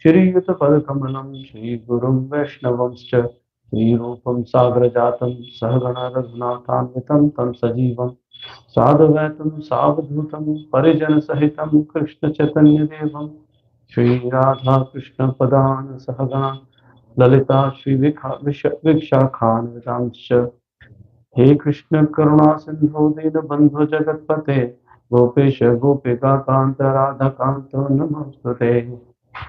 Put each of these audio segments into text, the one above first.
श्रीयुतपदकमलं श्रीगुरुं वैष्णवंश्च श्रीरूपं सागरजातं सहगण रघुनाथान्वितं तं सजीवं साधुवैतं सावधूतं परिजनसहितं कृष्णचैतन्यदेवं श्रीराधा कृष्णपदान् सहगण ललिता श्रीविशाखान्वितांश्च हे कृष्ण करुणा सिंधु दीनबंधु जगतपते गोपेश गोपिका कांत राधा कांत नमोस्तुते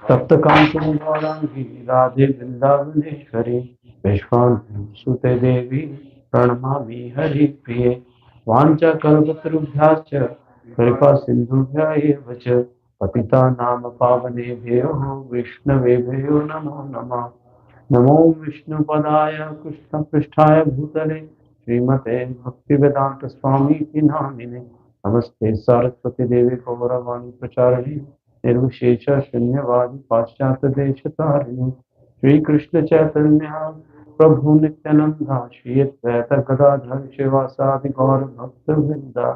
तप्त कांत गौरांगी राधे वृंदावनेश्वरी विश्वांसुते देवी प्रणमामि हरि प्रिये वाञ्छा कल्पतरुभ्याश्च कृपा सिंधुभ्य एव च पतितानां पावनेभ्यो विष्णवेभ्यो नमो नमः। नमो विष्णुपदाय कृष्णपृष्ठाय भूतले श्रीमते भक्तिवेदांत स्वामी की नामिने नमस्ते सरस्वती देवी गौरवाणी प्रचारिणी निर्विशेष शून्यवादी पाश्चात्य देश तारिणी श्री कृष्ण चैतन्य प्रभु नित्यानंदा श्री अद्वैत गदाधर शिवासादि गौर भक्त वृंदा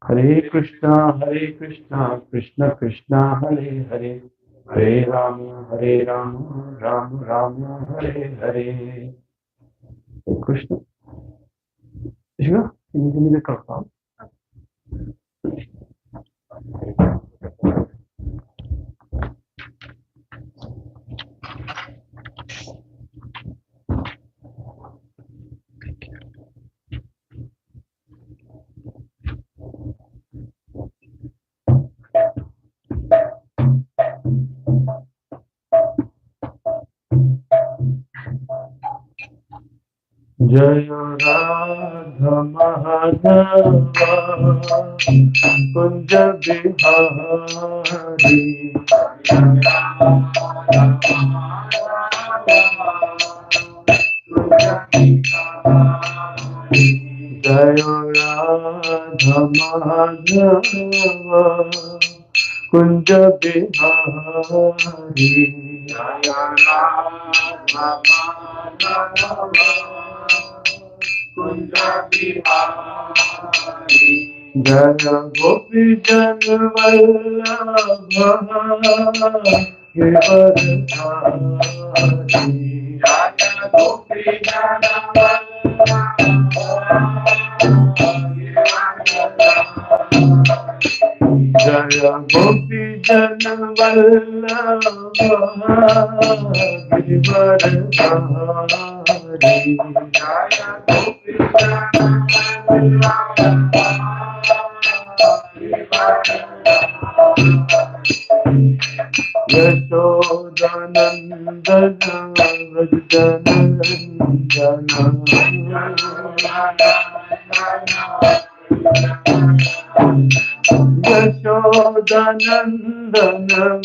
हरे Krishna Krishna Krishna Hare Hare Hare Ram Ram Ram Hare Hare. Hare Krishna. Shiva, can you give me the cup? जय राधा माधवा कुंज बिहारी जय राधा माधवा कुंज बिहारी जय राधा माधवा कुंज बिहारी जय गोपी जन वल्लभ गिरधारी जय गोपी जन जय गोपी जन वल्लभ गिरधारी जय गोपी यशोदानंदन यशोदानंदन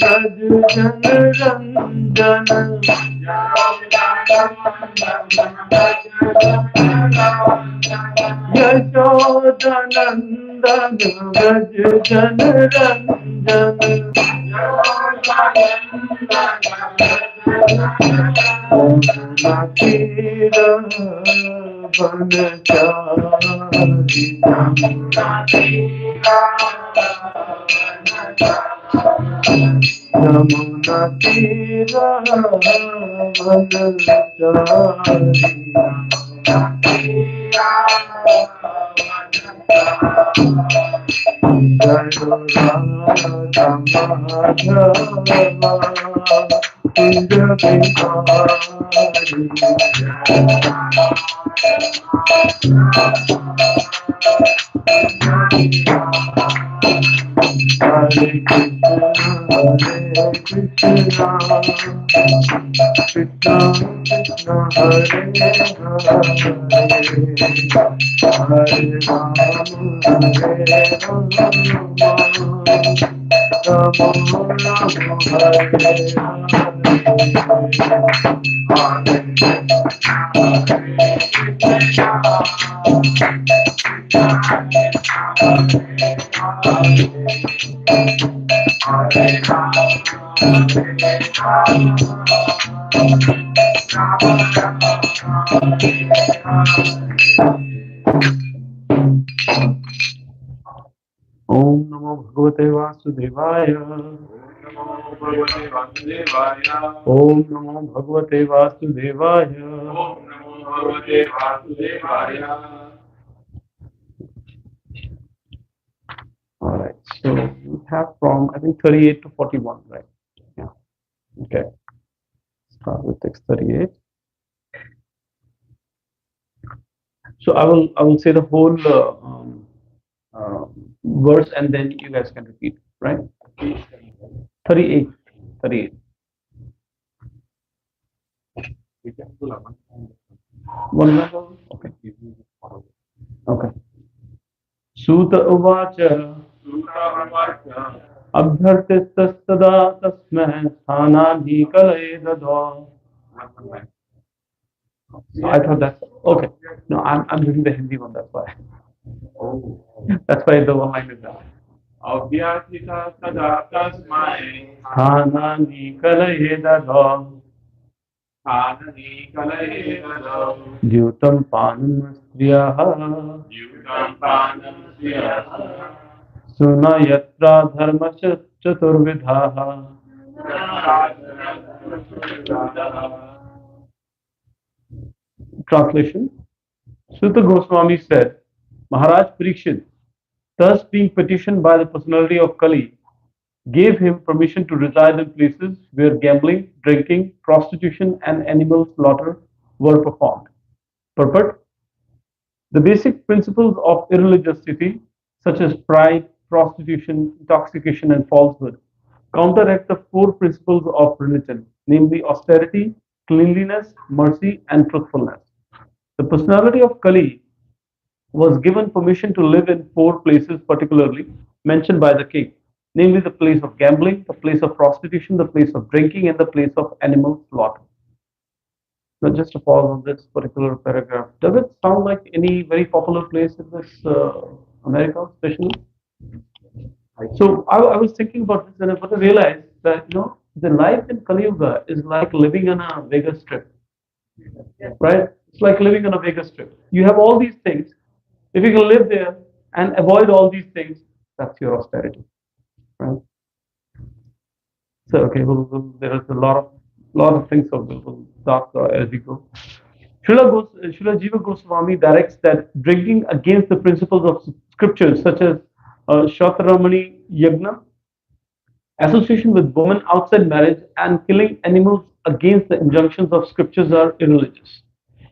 व्रज जन रंजन यशोदानंदन व्रज जन रंजन तीर यमुना तीर Hare Krishna, Krishna Krishna, Hare Hare, Hare Ram, Hare Om Namo Bhagavate Vasudevaya. Om Namo Bhagavate Vasudevaya. All right. So we have from I think 38 to 41, right? Yeah. Okay. Start with text 38. So I will say the whole uh, verse and then you guys can repeat, right? 38. 38. One level. Okay. Okay. Suta uvacha abhyartistastada tasmai sthanani kalaye dadha. I thought that's okay. No, I'm reading the Hindi one. That's why. That's why the one line is that. Sthanani kalaye dadha. द्यूतं पानं स्त्रियः सुन यत्र धर्मश्चतुर्विधाः. Translation. Sutta Goswami said, Maharaj Pariksit, thus being petitioned by the personality of Kali, gave him permission to reside in places where gambling, drinking, prostitution, and animal slaughter were performed. Purport. The basic principles of irreligiosity, such as pride, prostitution, intoxication, and falsehood, counteract the four principles of religion, namely austerity, cleanliness, mercy, and truthfulness. The personality of Kali was given permission to live in four places particularly mentioned by the king, namely the place of gambling, the place of prostitution, the place of drinking, and the place of animal slaughter. Now, just to pause on this particular paragraph, does it sound like any very popular place in this America, especially? So I was thinking about this and I realized that the life in Kali Yuga is like living on a Vegas strip, right? It's like living on a Vegas strip. You have all these things. If you can live there and avoid all these things, that's your austerity, right? So okay, there is a lot of things, so we'll talk as we go. Srila Jiva Goswami directs that drinking against the principles of scriptures such as Shatramani Yagna, association with women outside marriage, and killing animals against the injunctions of scriptures are irreligious.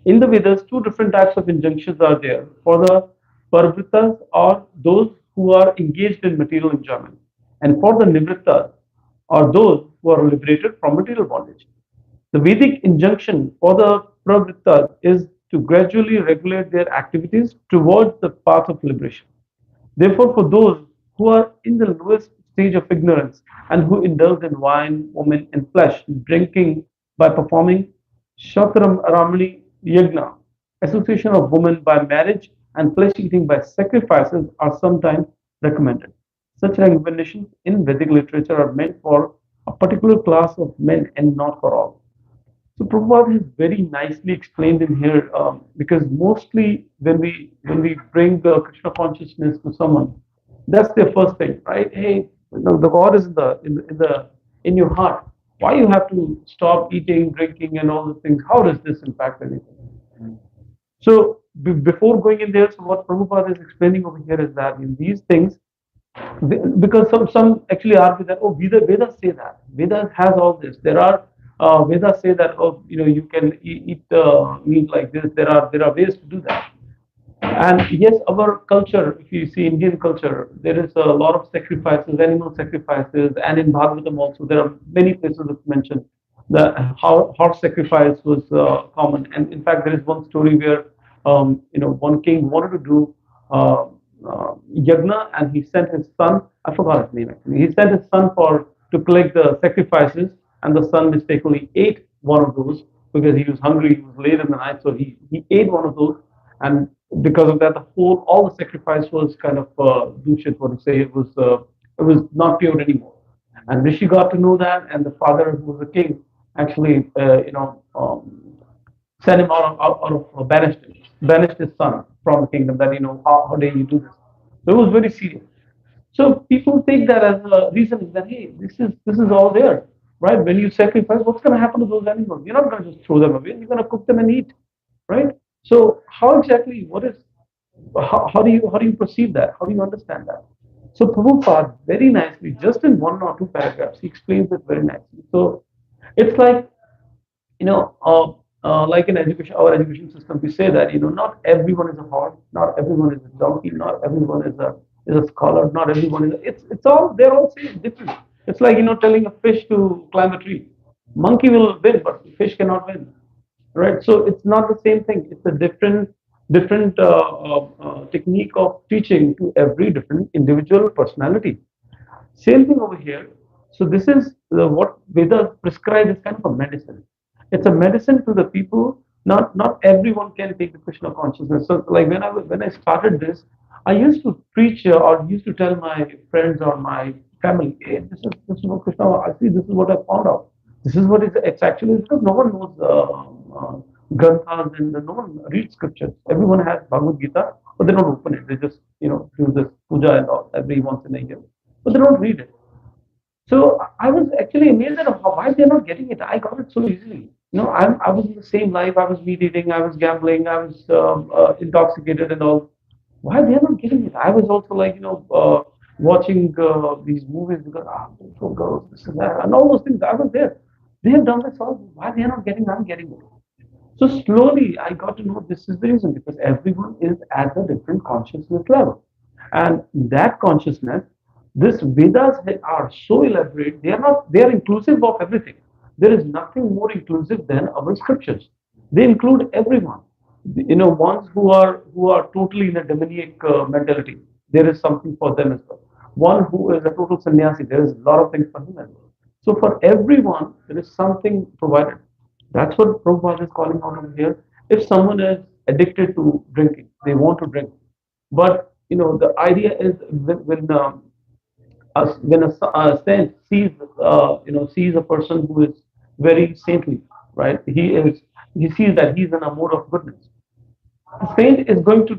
In the Vedas, two different types of injunctions are there for the parvritas or those who are engaged in material enjoyment, and for the nivrittas or those who are liberated from material bondage. The Vedic injunction for the pravrittas is to gradually regulate their activities towards the path of liberation. Therefore, for those who are in the lowest stage of ignorance and who indulge in wine, women, and flesh, drinking by performing Shatram Ramani Yagna, association of women by marriage, and flesh eating by sacrifices are sometimes recommended. Such recommendations in Vedic literature are meant for a particular class of men and not for all. So Prabhupada has very nicely explained in here because mostly when we bring the Krishna consciousness to someone, that's their first thing, right? Hey, the God is in your heart. Why you have to stop eating, drinking, and all the things? How does this impact anything? So before going in there, so what Prabhupada is explaining over here is that in these things, because some actually argue that Vedas say that Vedas has all this. There are Vedas say that you can eat meat like this. There are ways to do that. And yes, our culture, if you see Indian culture, there is a lot of sacrifices, animal sacrifices, and in Bhagavatam also there are many places that mention that horse sacrifice was common. And in fact, there is one story where one king wanted to do yagna, and he sent his son. I forgot his name actually. He sent his son to collect the sacrifices, and the son mistakenly ate one of those because he was hungry. He was late in the night, so he ate one of those, and because of that, all the sacrifice was kind of dushat, what to say. It was not pure anymore. And Rishi got to know that, and the father, who was the king, actually sent him banished his son from the kingdom. That how dare you do this? So it was very serious. So people take that as a reason that hey, this is all there, right? When you sacrifice, what's going to happen to those animals? You're not going to just throw them away. You're going to cook them and eat, right? So how exactly? How do you perceive that? How do you understand that? So Prabhupada very nicely, just in one or two paragraphs, he explains it very nicely. So it's like like in education, our education system, we say that not everyone is a horse, not everyone is a donkey, not everyone is a scholar, not everyone is. It's all they're all same different. It's like telling a fish to climb a tree. Monkey will win, but fish cannot win, right? So it's not the same thing. It's a different technique of teaching to every different individual personality. Same thing over here. So this is what Vedas prescribe is kind of a medicine. It's a medicine to the people. Not everyone can take the Krishna consciousness. So like when I started this, I used to preach or used to tell my friends or my family, hey, this is what Krishna. I see. This is what I found out. This is what it's actually because no one knows granthas and no one reads scriptures. Everyone has Bhagavad Gita, but they don't open it. They just do this puja and all every once in a year, but they don't read it. So I was actually amazed at why they're not getting it. I got it so easily. I was in the same life. I was meat eating. I was gambling. I was intoxicated and all. Why they're not getting it? I was also like watching these movies because beautiful girls, this and that, and all those things. I was there. They have done this all. Why they're not getting? I'm getting it. So slowly I got to know this is the reason because everyone is at a different consciousness level. And that consciousness, this Vedas are so elaborate, they are inclusive of everything. There is nothing more inclusive than our scriptures. They include everyone. Ones who are totally in a demoniac mentality, there is something for them as well. One who is a total sannyasi, there is a lot of things for him as well. So for everyone, there is something provided. That's what Prabhupada is calling out over here. If someone is addicted to drinking, they want to drink. But the idea is when a saint sees a person who is very saintly, right? He sees that he's in a mode of goodness. The saint is going to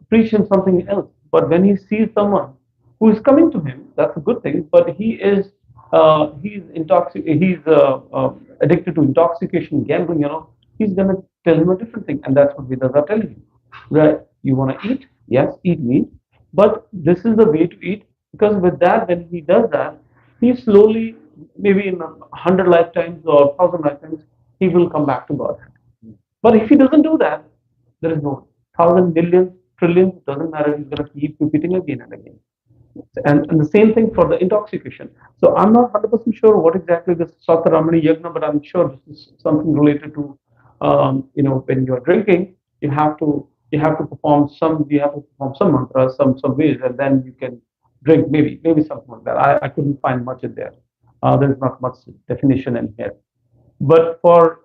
preach him something else. But when he sees someone who is coming to him, that's a good thing. But he's addicted to intoxication, gambling. He's gonna tell him a different thing, and that's what Vedas are telling you, right? You want to eat? Yes, eat meat, but this is the way to eat because with that, when he does that, he slowly, maybe in 100 lifetimes or 1,000 lifetimes, he will come back to God. But if he doesn't do that, there is no thousand, millions, trillions, doesn't matter. He's going to keep repeating again and again. And the same thing for the intoxication. So I'm not 100% sure what exactly this Sataramani Yagna, but I'm sure this is something related to, when you're drinking, you have to perform some mantras, some ways, and then you can drink. Maybe something like that. I couldn't find much in there. There's not much definition in here. But for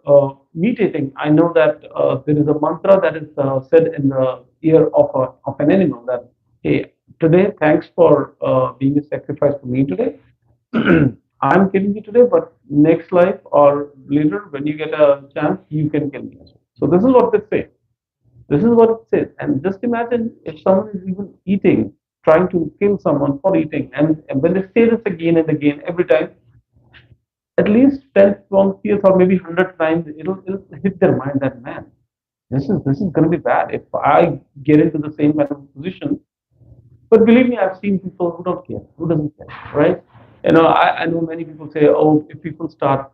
meat eating, I know that there is a mantra that is said in the ear of an animal that, hey, today, thanks for being a sacrifice for me today. I'm killing you today, but next life or later, when you get a chance, you can kill me as well. So this is what they say. This is what it says. And just imagine if someone is even eating, trying to kill someone for eating, and when they say this again and again every time, at least 10th, 20th, or maybe 100 times, it'll hit their mind that, man, this is going to be bad if I get into the same kind of position. But believe me, I've seen people who don't care, who doesn't care, right? I know many people say, oh, if people start,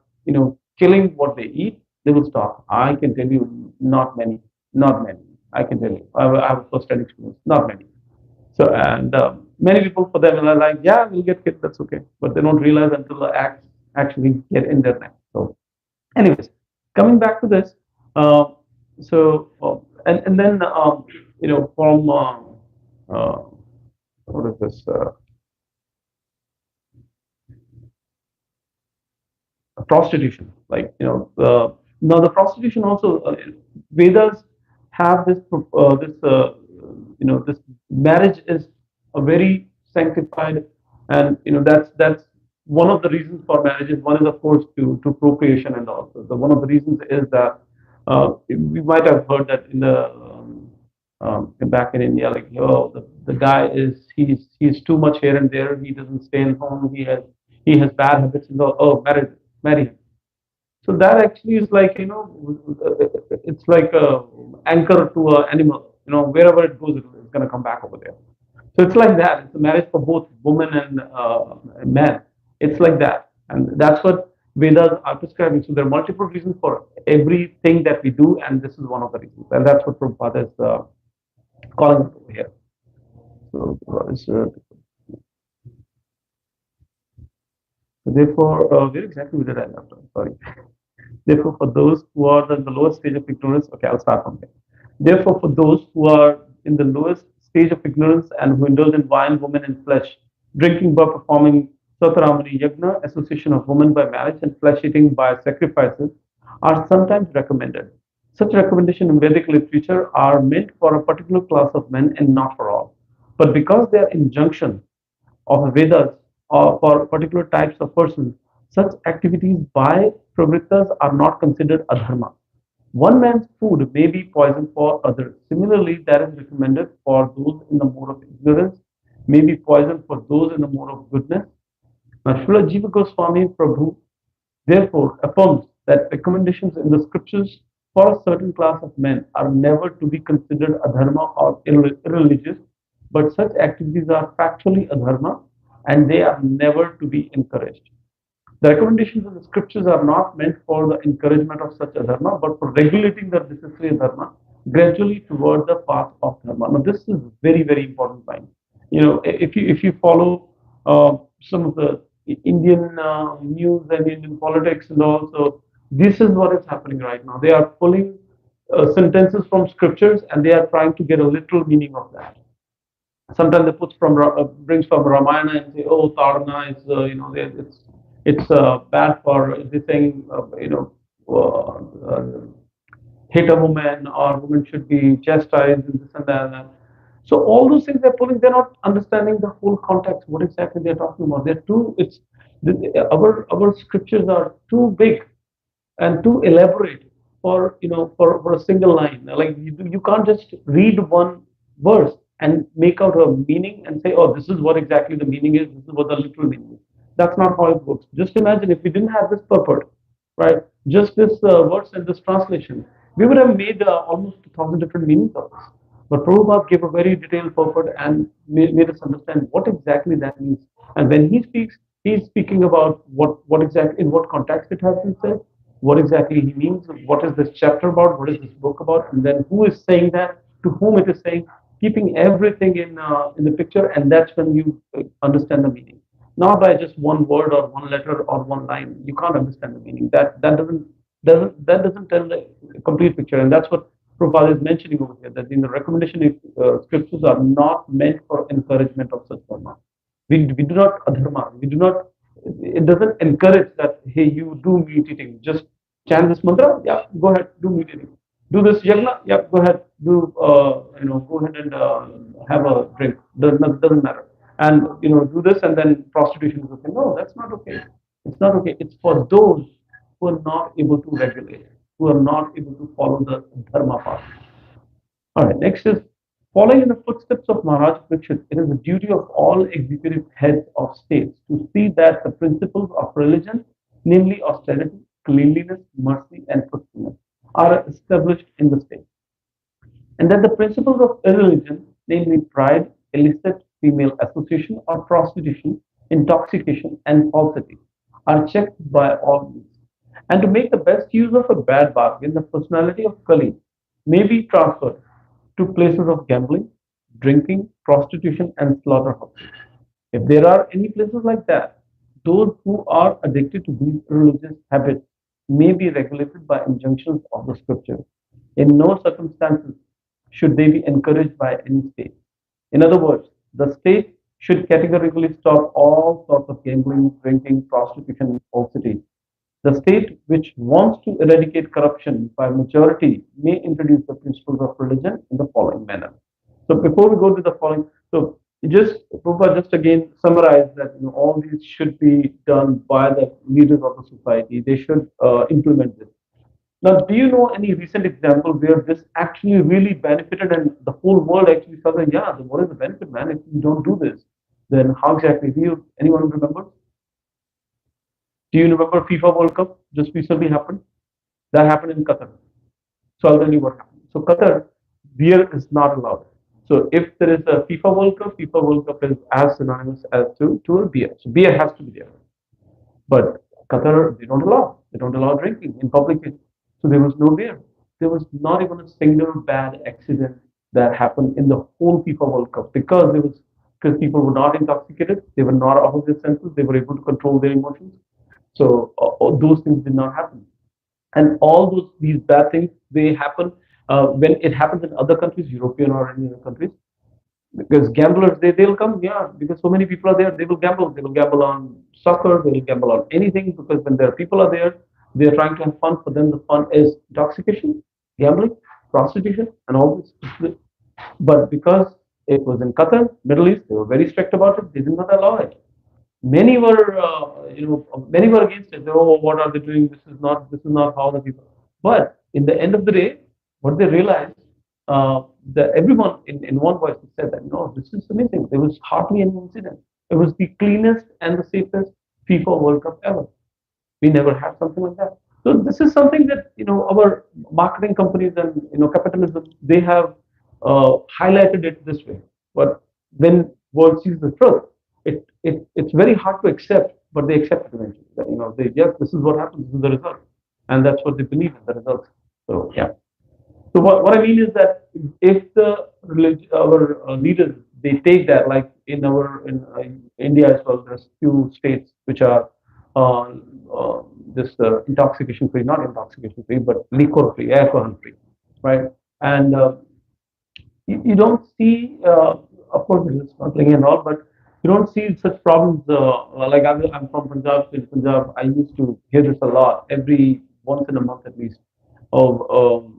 killing what they eat, they will stop. I can tell you, not many, not many. I can tell you, I have a first-hand experience, not many. So, and many people for them are like, yeah, we'll get killed, that's okay. But they don't realize until the acts actually get in their neck. So, anyways, coming back to this, uh, and then from uh, what is this prostitution? Like now the prostitution also Vedas have this marriage is a very sanctified, and that's one of the reasons for marriages. One is of course to procreation, and also one of the reasons is that we might have heard that in the back in India, like, the guy he's too much here and there. He doesn't stay in home. He has bad habits. And marry him. So that actually is like, it's like a anchor to an animal. Wherever it goes, it's going to come back over there. So it's like that. It's a marriage for both woman and man. It's like that, and that's what Vedas are prescribing. So there are multiple reasons for everything that we do, and this is one of the reasons, and that's what Prabhupada is calling it over here. So, therefore, where exactly did I left? Sorry. Therefore, for those who are in the lowest stage of ignorance, okay, I'll start from there. Therefore, for those who are in the lowest stage of ignorance and who indulge in wine, women, and flesh, drinking by performing Sataramani Yagna, association of women by marriage, and flesh eating by sacrifices, are sometimes recommended. Such recommendations in Vedic literature are meant for a particular class of men and not for all. But because they are injunctions of Vedas or for particular types of persons, such activities by pravritas are not considered adharma. One man's food may be poison for others. Similarly, that is recommended for those in the mode of ignorance, may be poison for those in the mode of goodness. Now, Srila Jiva Goswami Prabhu therefore affirms that recommendations in the scriptures for a certain class of men are never to be considered adharma or irreligious, but such activities are factually adharma and they are never to be encouraged. The recommendations of the scriptures are not meant for the encouragement of such a dharma, but for regulating the necessary dharma gradually toward the path of dharma. Now, this is very, very important line. If you follow some of the Indian news and Indian politics, and also this is what is happening right now. They are pulling sentences from scriptures and they are trying to get a literal meaning of that. Sometimes they put from brings from Ramayana and say, oh, Tarna is it's bad for this thing, hit a woman or women should be chastised and this and that. So all those things they're pulling, they're not understanding the whole context, what exactly they're talking about. They're too, it's our scriptures are too big and too elaborate for a single line. Like you can't just read one verse and make out a meaning and say, oh, this is what exactly the meaning is, this is what the literal meaning is. That's not how it works. Just imagine if we didn't have this purport, right? Just this verse and this translation, we would have made almost 1,000 different meanings of this. But Prabhupada gave a very detailed purport and made us understand what exactly that means. And when he speaks, he's speaking about what exactly, in what context it has been said, what exactly he means, what is this chapter about, what is this book about, and then who is saying that, to whom it is saying, keeping everything in the picture, and that's when you understand the meaning. Not by just one word or one letter or one line. You can't understand the meaning. That doesn't tell the complete picture, and that's what Prabhupada is mentioning over here. That in the recommendation scriptures are not meant for encouragement of such dharma. We do not adharma. We do not. It doesn't encourage that. Hey, you do meat eating. Just chant this mantra. Yeah, go ahead, do meat eating. Do this yagna. Yeah, go ahead. Do go ahead and have a drink. Doesn't matter. And do this, and then prostitution is okay. No, that's not okay. It's not okay. It's for those who are not able to regulate, who are not able to follow the dharma path. All right, next is following in the footsteps of Maharaj Pariksit. It is the duty of all executive heads of states to see that the principles of religion, namely austerity, cleanliness, mercy, and truthfulness, are established in the state, and that the principles of irreligion, namely pride, illicit female association or prostitution, intoxication, and falsity, are checked by all means. And to make the best use of a bad bargain, the personality of Kali may be transferred to places of gambling, drinking, prostitution, and slaughterhouses. If there are any places like that, those who are addicted to these religious habits may be regulated by injunctions of the scriptures. In no circumstances should they be encouraged by any state. In other words, the state should categorically stop all sorts of gambling, drinking, prostitution, and falsity. The state which wants to eradicate corruption by majority may introduce the principles of religion in the following manner. So before we go to the following, so just Prabhupada just again summarize that all these should be done by the leaders of the society. They should implement this. Now, do you know any recent example where this actually really benefited and the whole world actually saw that, yeah, what is the benefit, man? If you don't do this, then how exactly? Anyone remember? Do you remember FIFA World Cup just recently happened? That happened in Qatar. So I'll tell you what happened. So Qatar, beer is not allowed. So if there is a FIFA World Cup is as synonymous as to a beer. So beer has to be there. But Qatar, they don't allow drinking in public. So there was no beer. There was not even a single bad accident that happened in the whole FIFA World Cup because people were not intoxicated, they were not out of their senses, they were able to control their emotions. So those things did not happen. And all these bad things they happen when it happens in other countries, European or any other countries, because gamblers they'll come, yeah, because so many people are there, they will gamble on soccer, they will gamble on anything, because when there are people are there, they're trying to have fun. For them the fun is intoxication, gambling, prostitution, and all this. But because it was in Qatar, Middle East, they were very strict about it, they did not allow it. Many were many were against it. Oh, what are they doing? This is not how the people. But in the end of the day, what they realized, that everyone in one voice said that no, this is amazing. There was hardly any incident. It was the cleanest and the safest FIFA World Cup ever. We never had something like that. So this is something that our marketing companies and capitalism, they have highlighted it this way. But when world sees the truth, it's very hard to accept, but they accept it eventually. That, they, yes, this is what happens, this is the result, and that's what they believe in the results. So yeah. So what I mean is that if our leaders, they take that, like in India as well, there's few states which are uh, this intoxication free, not intoxication free, but liquor free, alcohol free, right? And you don't see, of course, there is smuggling and all, but you don't see such problems. Like I'm from Punjab. In Punjab, I used to hear this a lot, every once in a month at least. Of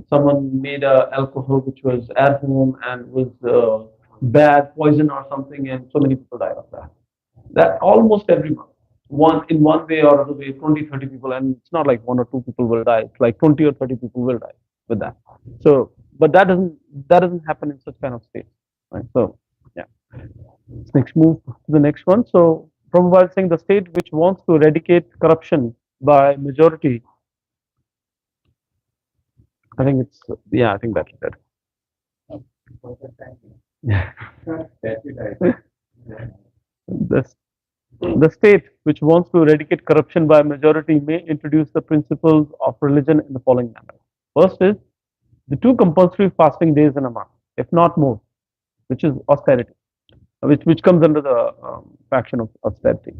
someone made a alcohol which was at home and was bad poison or something, and so many people died of that. That almost every month, one way or other way, 20, 30 people, and it's not like one or two people will die. It's like 20 or 30 people will die with that. So, but that doesn't happen in such kind of states, right? So, yeah. Let's next move to the next one. So, Prabhupada is saying the state which wants to eradicate corruption by majority. I think it's yeah. I think that's that. the The state which wants to eradicate corruption by majority may introduce the principles of religion in the following manner. First is the two compulsory fasting days in a month, if not more, which is austerity, which comes under the faction of austerity.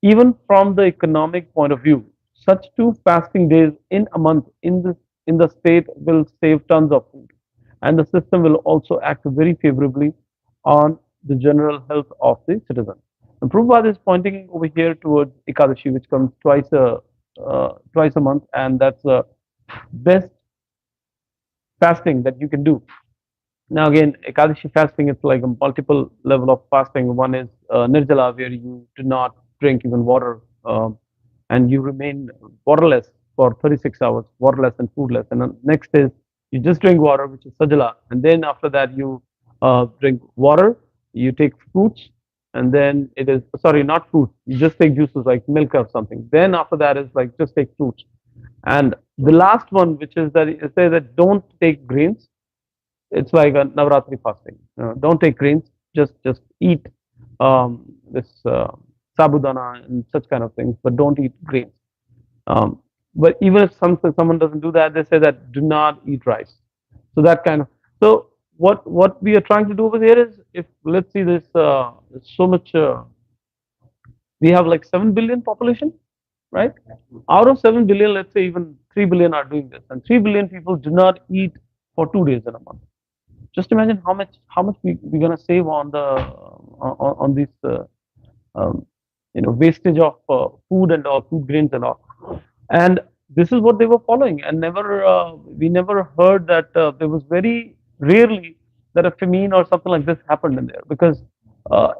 Even from the economic point of view, such two fasting days in a month in the state will save tons of food, and the system will also act very favorably on the general health of the citizen. And Prabhupada is pointing over here towards Ekadashi, which comes twice a month, and that's the best fasting that you can do. Now again, Ekadashi fasting, it's like a multiple level of fasting. One is Nirjala, where you do not drink even water, and you remain waterless for 36 hours, waterless and foodless. And then next is you just drink water, which is Sajala, and then after that you drink water, you take fruits, and then it is sorry, not fruits. You just take juices like milk or something. Then after that is like just take fruits. And the last one, which is that it says that don't take grains. It's like a Navratri fasting. Don't take grains. Just eat this sabudana and such kind of things, but don't eat grains. Um, but even if someone doesn't do that, they say that do not eat rice. So that kind of so what we are trying to do over here is, if let's see this so much we have like 7 billion population, right? Out of 7 billion, let's say even 3 billion are doing this, and 3 billion people do not eat for 2 days in a month. Just imagine how much we're gonna save on the on this um, wastage of food and all, food grains and all. And this is what they were following, and we never heard that there was very rarely that a famine or something like this happened in there, because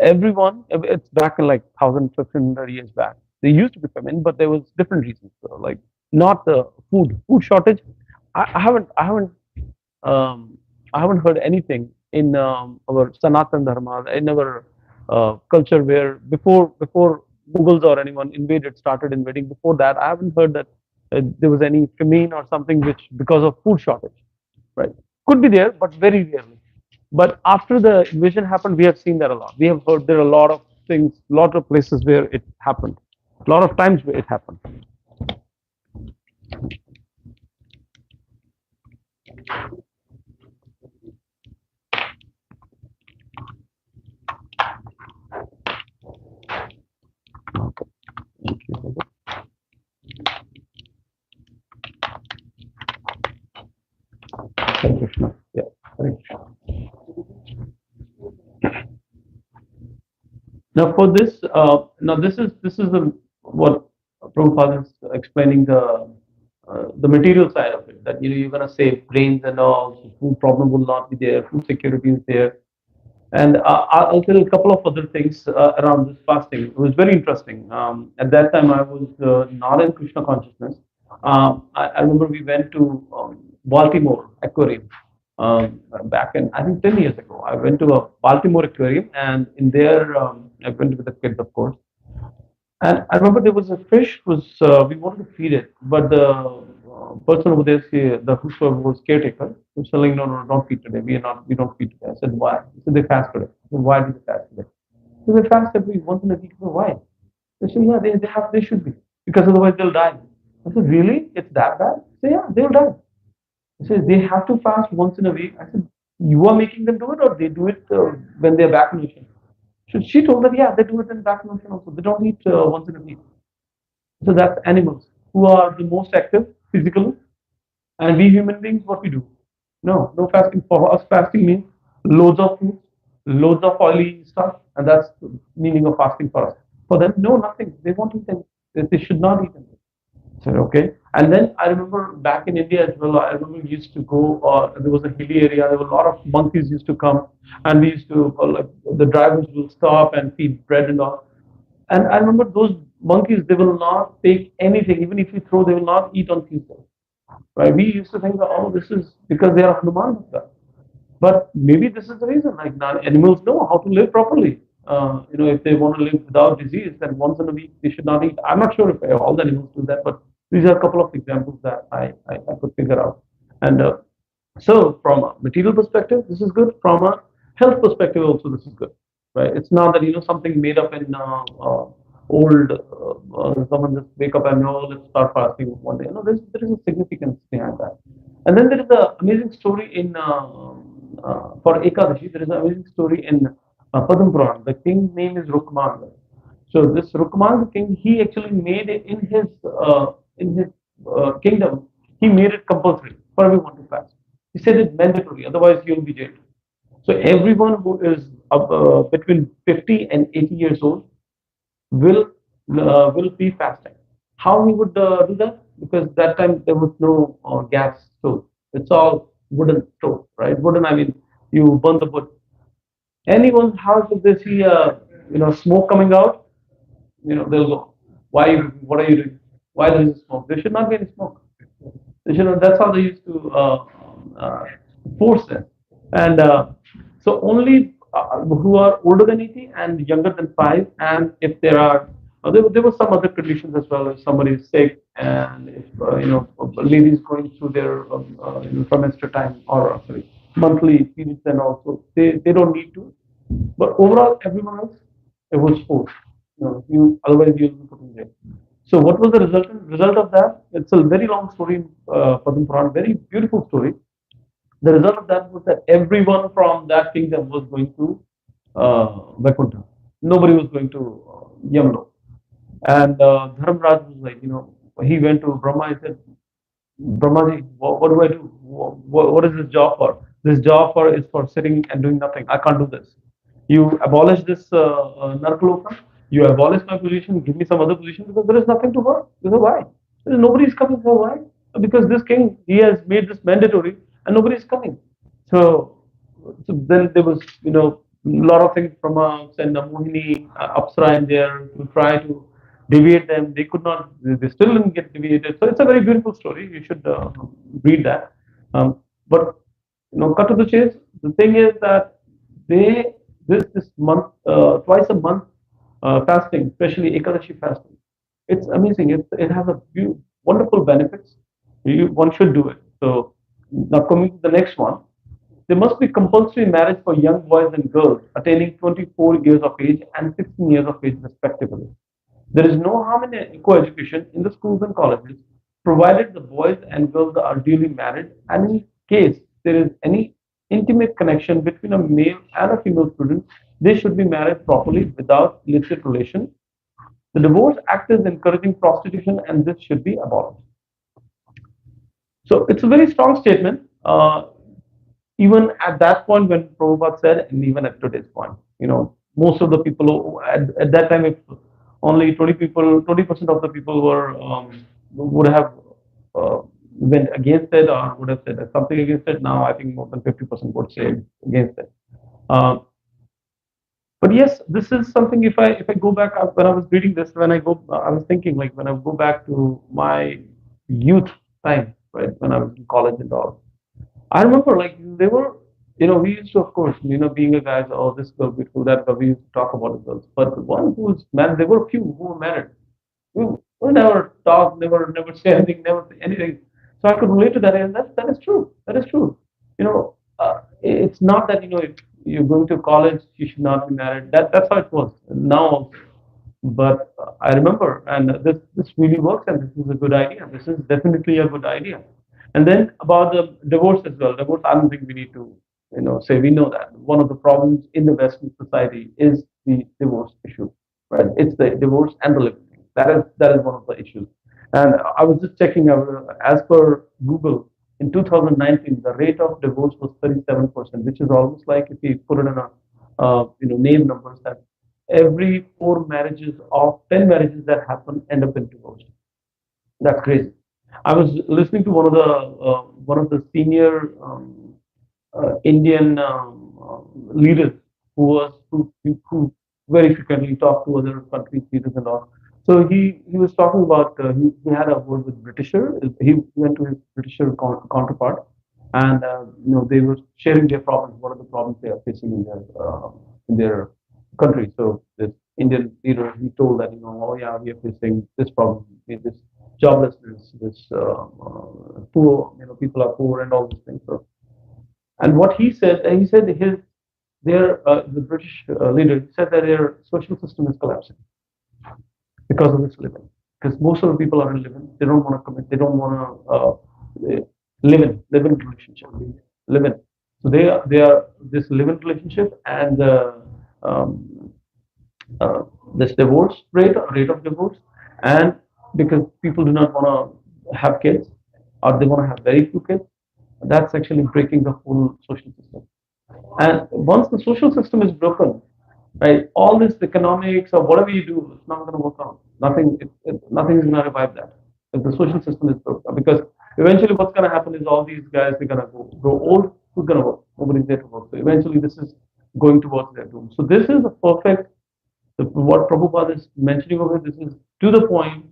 everyone, it's back in like 1,000, 1,500 years back, there used to be famine, but there was different reasons, so like not the food shortage. Um, I haven't heard anything in our Sanatan Dharma, in our culture where before Mughals or anyone invaded, started invading. Before that, I haven't heard that there was any famine or something which because of food shortage. Right? Could be there, but very rarely. But after the invasion happened, we have seen that a lot. We have heard there are a lot of things, a lot of places where it happened, a lot of times where it happened. Okay. Thank you. Hare Krishna. Yeah. Hare Krishna. Now for this, now this is the what Prabhupada is explaining the material side of it. That you're gonna save grains and all. So food problem will not be there. Food security is there. And I'll tell a couple of other things around this fasting. It was very interesting. At that time, I was not in Krishna consciousness. I remember we went to Baltimore Aquarium back in, I think, 10 years ago. I went to a Baltimore Aquarium, and in there, I went with the kids, of course. And I remember there was a fish was we wanted to feed it, but the person over there, the whosoever was caretaker, was telling, no, no, don't feed today. We don't feed today. I said, why? He said, they fast today. I said, why do they fast today? So they fast every once in a week. So why? They said, yeah, they should be because otherwise they'll die. I said, really? It's that bad? They say, yeah, they'll die. I said, they have to fast once in a week. I said, you are making them do it, or they do it when they're back in the ocean? So she told that, yeah, they do it in back in the ocean also. They don't eat once in a week. So that's animals who are the most active physically, and we human beings, what we do? No, no fasting. For us, fasting means loads of food, loads of oily stuff, and that's the meaning of fasting for us. For them, no, nothing. They won't eat anything. They should not eat anything. So okay, and then I remember back in India as well. I remember we used to go. There was a hilly area. There were a lot of monkeys used to come, and we used to like the drivers will stop and feed bread and all. And I remember those monkeys, they will not take anything, even if you throw, they will not eat on Tuesday. Right? We used to think that, oh, this is because they are Hanuman Bhakta. But maybe this is the reason. Like now, animals know how to live properly. If they want to live without disease, then once in a week they should not eat. I'm not sure if all the animals do that, but these are a couple of examples that I could figure out. And so, from a material perspective, this is good. From a health perspective, also this is good, right? It's not that something made up in old. Someone just wake up and let's start fasting one day. No, there is a significance behind that. And then there is an amazing story in for Ekadashi. There is an amazing story in Padam Puran. The king's name is Rukmanga. So this Rukmanga king, he actually made it in his kingdom. He made it compulsory for everyone to fast. He said it mandatory, otherwise you'll be jailed. So everyone who is between 50 and 80 years old will be fasting. How he would do that? Because that time there was no gas stove. It's all wooden stove, right? Wooden. I mean, you burn the wood. Anyone's house if they see smoke coming out, they'll go. Why? What are you doing? Why there is smoke? There should not be any smoke. That's how they used to force it. And so only who are older than 80 and younger than 5, and if there were some other conditions as well. If somebody is sick, and if ladies going through their trimester time, or sorry, monthly periods, and also they don't need to. But overall, everyone else, it was forced. Otherwise you'll be put in jail. So what was the result of that? It's a very long story in Padma Puran, very beautiful story. The result of that was that everyone from that kingdom was going to Vaikuntha. Nobody was going to Yamlo. And Dharmraj was like, he went to Brahma. He said, Brahmaji, what do I do? What is this job for? This job is for sitting and doing nothing. I can't do this. You abolish this Narkaloka. You abolish my position. Give me some other position because there is nothing to work. You know why? Nobody is coming for why? Because this king, he has made this mandatory and nobody is coming. So then there was a lot of things from and Mohini Apsara in there to try to deviate them. They could not. They still didn't get deviated. So it's a very beautiful story. You should read that. But cut to the chase. The thing is that they this month twice a month fasting, especially Ekadashi fasting. It's amazing. It has a few wonderful benefits. One should do it. So now coming to the next one, there must be compulsory marriage for young boys and girls attaining 24 years of age and 16 years of age respectively. There is no harm in co-education in the schools and colleges, provided the boys and girls are duly married, and in case there is any intimate connection between a male and a female student, they should be married properly without illicit relation. The Divorce Act is encouraging prostitution, and this should be abolished. So it's a very strong statement. Even at that point when Prabhupada said, and even at today's point, most of the people at that time, if only 20% of the people would have went against it or would have said something against it. Now I think more than 50% would say against it. Um, but yes, this is something. If I go back when I was reading this, I was thinking like when I go back to my youth time, right, when I was in college and all. I remember like they were, we used to, of course, being a guy, oh, this girl beautiful, that girl, we used to talk about the girls. But the one who was married, there were a few who were married. We never talk, never say anything, never say anything. So I could relate to that, and that is true. That is true. It's not that if you're going to college, you should not be married. That's how it was now. But I remember, and this really works, and this is a good idea. This is definitely a good idea. And then about the divorce as well. Divorce, I don't think we need to, say we know that one of the problems in the Western society is the divorce issue, right? It's the divorce and the living. That is one of the issues. And I was just checking out, as per Google, in 2019, the rate of divorce was 37%, which is almost like if you put it in a name numbers that every 10 marriages that happen end up in divorce. That's crazy. I was listening to one of the senior Indian leaders who very frequently talked to other countries leaders and all. So he was talking about he had a word with Britisher. He went to his Britisher counterpart, and they were sharing their problems. What are the problems they are facing in their country? So this Indian leader, he told that oh yeah, we are facing this problem, this joblessness, this poor, people are poor and all these things. So, and what he said the British leader said that their social system is collapsing because of this living. Because most of the people are in living, they don't want to commit, they don't want to live in relationship, live in. So they are this live-in relationship and um, uh, this divorce rate of divorce, and because people do not want to have kids or they want to have very few kids, that's actually breaking the whole social system. And once the social system is broken, right, all this economics or whatever you do, it's not going to work out. Nothing is going to revive that if the social system is broken. Because eventually, what's going to happen is all these guys are going to grow old. Who's going to work? Nobody's there to work. So eventually, this is going towards their doom. So this is a perfect. What Prabhupada is mentioning over here, this is to the point,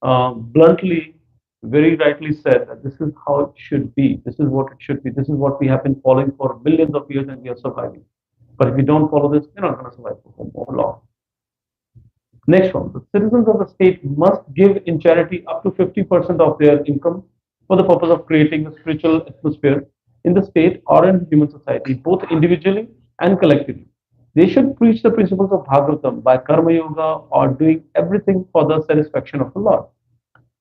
bluntly, very rightly said that this is how it should be. This is what it should be. This is what we have been following for millions of years and we are surviving. But if we don't follow this, we're not going to survive for more long. Next one, the citizens of the state must give in charity up to 50% of their income for the purpose of creating a spiritual atmosphere in the state or in human society, both individually and collectively. They should preach the principles of Bhagavatam by Karma Yoga or doing everything for the satisfaction of the Lord.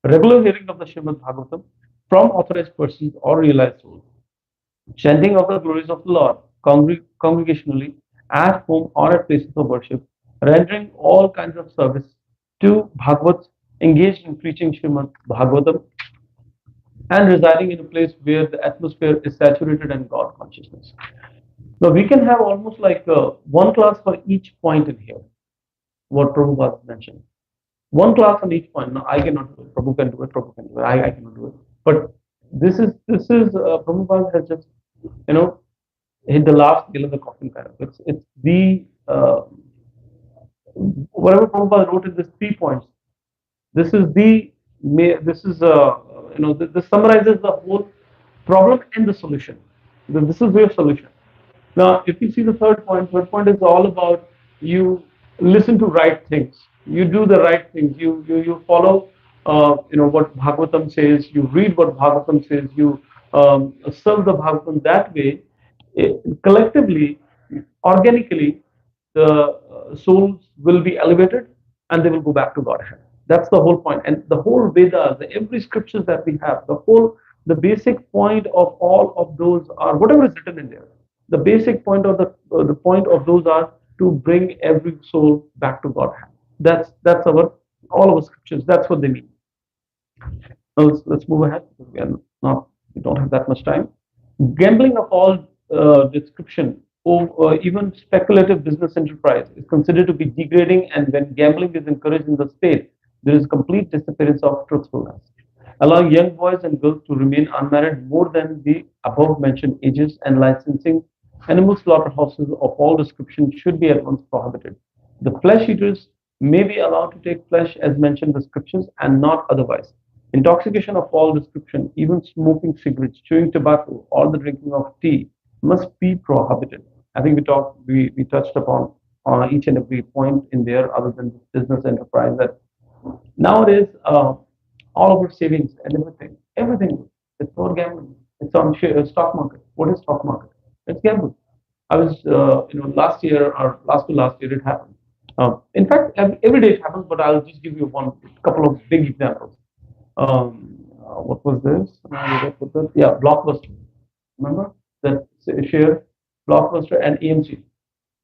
Regular hearing of the Srimad Bhagavatam from authorized persons or realized souls. Chanting of the glories of the Lord congregationally at home or at places of worship, rendering all kinds of service to Bhagavats engaged in preaching Srimad Bhagavatam, and residing in a place where the atmosphere is saturated in God consciousness. Now we can have almost like one class for each point in here, what Prabhupada mentioned. One class on each point. Now I cannot do it. Prabhu can do it. Prabhu can do it. I cannot do it. But this is Prabhupada has just you know hit the last nail in the coffin kind of. It's the whatever Prabhupada wrote in these 3 points. This is the this is this summarizes the whole problem and the solution. This is your solution. Now, if you see the third point is all about you listen to right things. You do the right things. You follow what Bhagavatam says. You read what Bhagavatam says. You serve the Bhagavatam that way. Collectively, organically, the souls will be elevated and they will go back to Godhead. That's the whole point. And the whole Vedas, every scriptures that we have, the basic point of all of those are whatever is written in there. The basic point of the point of those are to bring every soul back to Godhead. That's our all our scriptures. That's what they mean. Now let's move ahead. We don't have that much time. Gambling of all description, or even speculative business enterprise, is considered to be degrading, and when gambling is encouraged in the state, there is complete disappearance of truthfulness. Allowing young boys and girls to remain unmarried more than the above mentioned ages and licensing animal slaughterhouses of all description should be at once prohibited. The flesh eaters may be allowed to take flesh as mentioned in the scriptures and not otherwise. Intoxication of all description, even smoking cigarettes, chewing tobacco, or the drinking of tea must be prohibited. I think we touched upon each and every point in there, other than business enterprise. That nowadays, all of our savings and everything, it's all gambling. It's on stock market. What is stock market? It's gambling. I was, last year or last to last year, it happened. In fact, every day it happens, but I'll just give you one couple of big examples. What was this? Yeah, Blockbuster. Remember that share Blockbuster and AMC.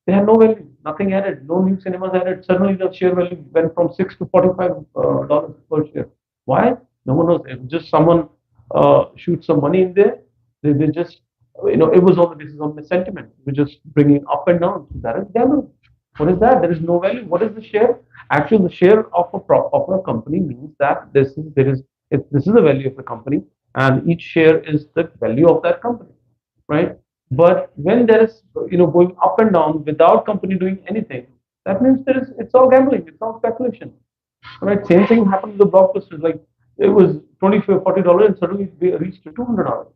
They had no value, nothing added, no new cinemas added. Suddenly the share value went from $6 to $45 per share. Why? No one knows. If just someone shoots some money in there, they just, it was on the basis of the sentiment. We're just bringing up and down. So that is gambling. What is that? There is no value. What is the share? Actually, the share of a company means that this is the value of the company, and each share is the value of that company, right? But when there is going up and down without company doing anything, that means it's all gambling, it's all speculation, right? Same thing happened to the blockbusters. Like it was $40 and suddenly it reached to $200.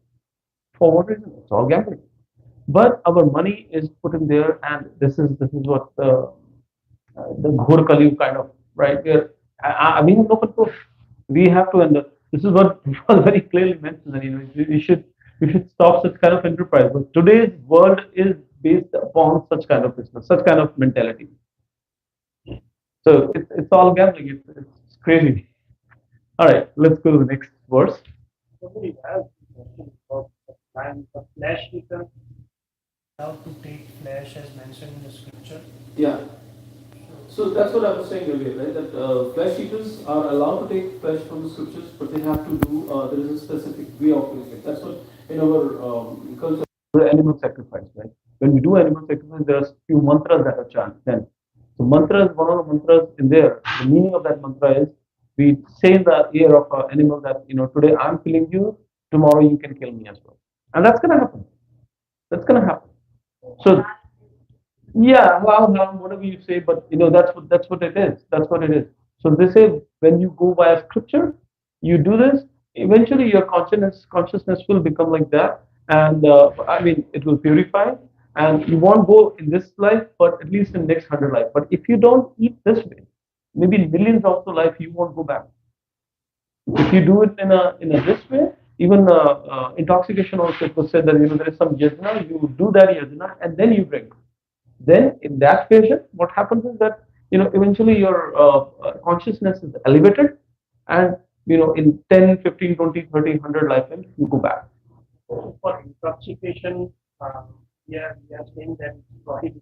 For what reason? It's all gambling. But our money is put in there, and this is what the Ghor Kali kind of, right? Where we have no control. We have to, and this is what was very clearly mentioned. That we should stop such kind of enterprise. But today's world is based upon such kind of business, such kind of mentality. So it's all gambling. It's crazy. All right, let's go to the next verse. Somebody has a question about the plan, the flesh eater how to take flesh as mentioned in the scripture. Yeah. So that's what I was saying earlier, right? That flesh eaters are allowed to take flesh from the scriptures, but they have to do. There is a specific way of doing it. That's what in our culture, animal sacrifice, right? When we do animal sacrifice, there are few mantras that are chanted. Then, so mantras, one of the mantras in there. The meaning of that mantra is we say in the ear of an animal that today I'm killing you, tomorrow you can kill me as well, and that's gonna happen. That's gonna happen. So yeah, whatever you say, but that's what it is. That's what it is. So they say when you go via scripture, you do this. Eventually, your consciousness will become like that, and I mean, it will purify, and you won't go in this life, but at least in next 100 life. But if you don't eat this way, maybe in millions of the life, you won't go back. If you do it in a this way, even intoxication also it was said that there is some yajna, you do that yajna, and then you drink. Then in that patient, what happens is that eventually your consciousness is elevated, and in 10, 15, 20, 30, 100 lifetimes you go back. So for intoxication, we are saying that it's prohibited.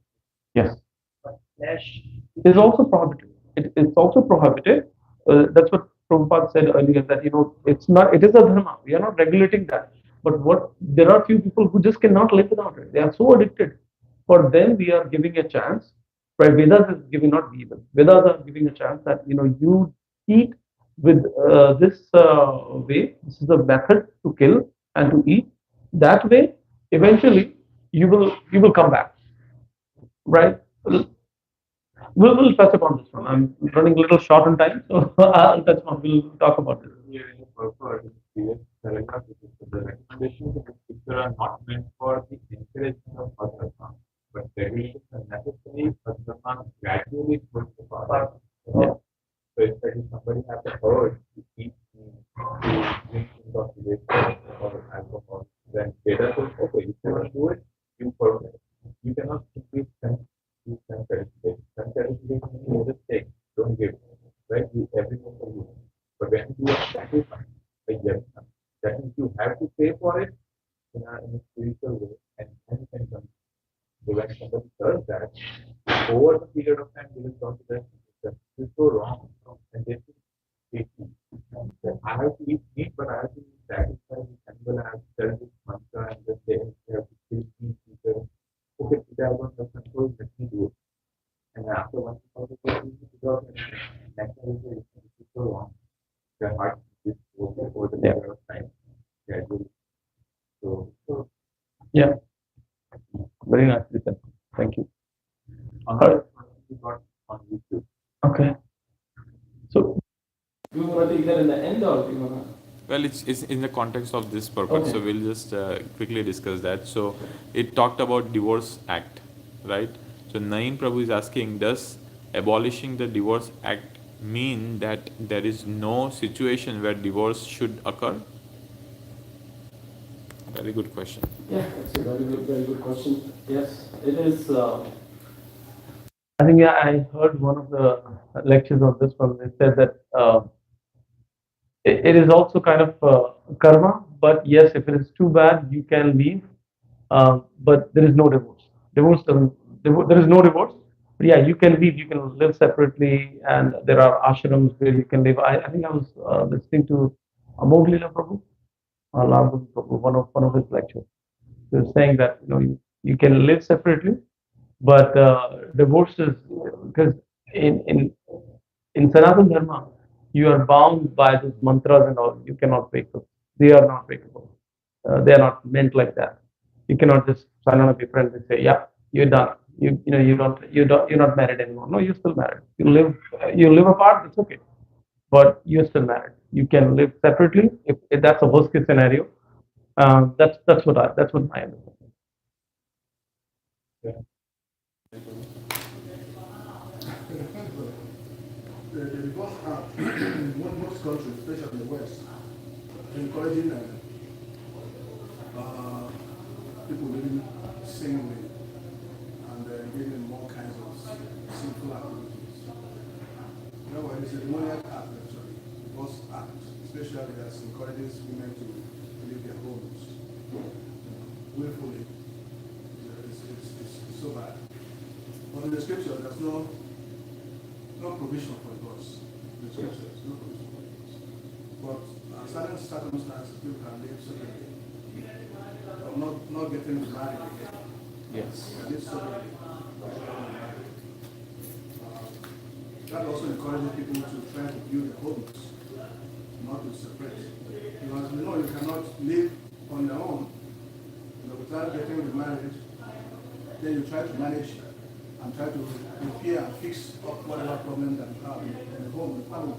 Yes, But flesh it is also prohibited. It's also prohibited. That's what Prabhupada said earlier, that it's not. It is a dharma. We are not regulating that. But what there are few people who just cannot live without it. They are so addicted. For them, we are giving a chance. Right? Vedas is giving, not we, but Vedas are giving a chance that you eat with this way. This is the method to kill and to eat. That way, eventually, you will come back. Right? We'll touch upon this one. I'm running a little short on time, so I'll touch on. We'll talk about this. Here in the purport, in the previous paragraph, it is the recommendations in the scripture are not meant for the encouragement of Padma, but regulations are necessary for Padma gradually towards the path. Yeah. So if that is somebody has a urge to keep to drink intoxication or alcohol, then better to okay, if you want to do it, you permit. You cannot simply use sense satisfaction. Sense satisfaction you just take, don't give, right? You everything for you. But when you are sacrificed by yajna, that means you have to pay for it in a spiritual way, and then you can come. So when somebody does that, over the period of time, they will come to that this is so wrong, and they will take you. I have to eat meat, but I have to be satisfied with animal. I have to tell this mantra and just say, I have to kill meat, people. Okay, today I want to control, let me do it. And after once you have to go to without anything, naturally, it's so wrong. The heart is over the Yeah. period of time, gradually. So Yeah. Very nicely said. Thank you. another question we got on YouTube. Okay. So Do you want to take that in the end or do you want to? Well, it's in the context of this purpose, Okay. so we'll just quickly discuss that. So, it talked about Divorce Act, right? So, Naeem Prabhu is asking, does abolishing the Divorce Act mean that there is no situation where divorce should occur? Very good question. Yeah, that's a very good question. Yes, it is. I think I heard one of the lectures of this one. They said that it is also kind of karma, but yes, if it is too bad, you can leave. But there is no divorce. Divorce doesn't. There is no divorce. But yeah, you can leave. You can live separately, and there are ashrams where you can live. I think I was listening to Amoghila Prabhu, Lalguru Prabhu, one of his lectures. He was saying that you can live separately, but divorce is because in in Sanatana Dharma, you are bound by those mantras and all. You cannot break them. They are not breakable. They are not meant like that. You cannot just sign on a paper and say, "Yeah, you're done. You're not married anymore." No, you're still married. You live apart. It's okay, but you're still married. You can live separately if that's a worst case scenario. That's what I understand. Yeah. The divorce act in most countries, especially in the West, encouraging people living singly and engaging in more kinds of sinful activities. You know, when it's a demoniac act, actually, divorce act, especially that encourages women to leave their homes willfully, it's so bad. But in the scripture, there's no provision for divorce. In the scriptures, no provision for divorce. But certain circumstances, people can live separately. Not getting married again. Yes. Can live separately. That also encourages people to try to build their homes, not to separate. Because you cannot live on your own without getting married. Then you try to manage and try to repair and fix up whatever problem that you have in the home, in the family.